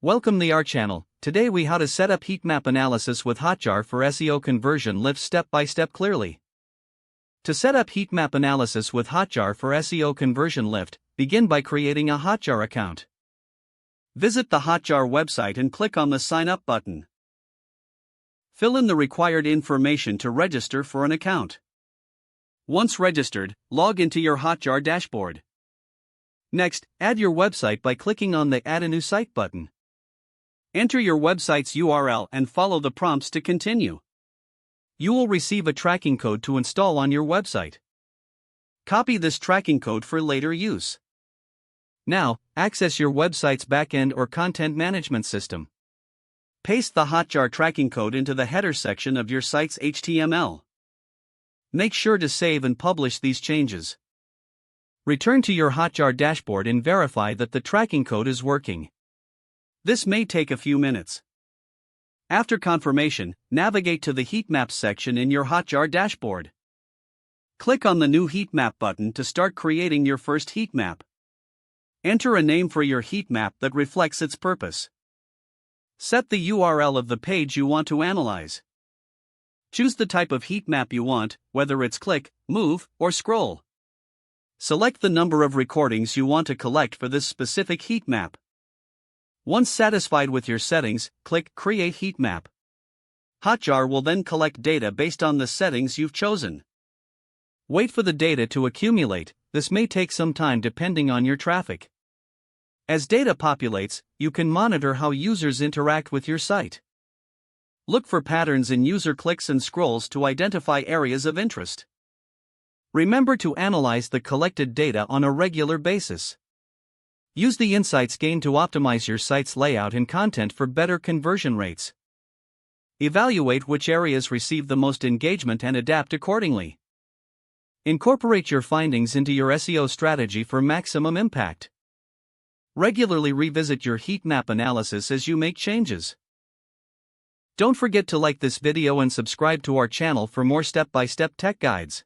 Welcome to our channel. Today we how to set up heatmap analysis with Hotjar for SEO conversion lift step by step clearly. To set up heatmap analysis with Hotjar for SEO conversion lift, begin by creating a Hotjar account. Visit the Hotjar website and click on the sign up button. Fill in the required information to register for an account. Once registered, log into your Hotjar dashboard. Next, add your website by clicking on the Add a New Site button. Enter your website's URL and follow the prompts to continue. You will receive a tracking code to install on your website. Copy this tracking code for later use. Now, access your website's backend or content management system. Paste the Hotjar tracking code into the header section of your site's HTML. Make sure to save and publish these changes. Return to your Hotjar dashboard and verify that the tracking code is working. This may take a few minutes. After confirmation, navigate to the Heatmap section in your Hotjar dashboard. Click on the New Heatmap button to start creating your first heatmap. Enter a name for your heatmap that reflects its purpose. Set the URL of the page you want to analyze. Choose the type of heatmap you want, whether it's click, move, or scroll. Select the number of recordings you want to collect for this specific heatmap. Once satisfied with your settings, click Create Heatmap. Hotjar will then collect data based on the settings you've chosen. Wait for the data to accumulate. This may take some time depending on your traffic. As data populates, you can monitor how users interact with your site. Look for patterns in user clicks and scrolls to identify areas of interest. Remember to analyze the collected data on a regular basis. Use the insights gained to optimize your site's layout and content for better conversion rates. Evaluate which areas receive the most engagement and adapt accordingly. Incorporate your findings into your SEO strategy for maximum impact. Regularly revisit your heatmap analysis as you make changes. Don't forget to like this video and subscribe to our channel for more step-by-step tech guides.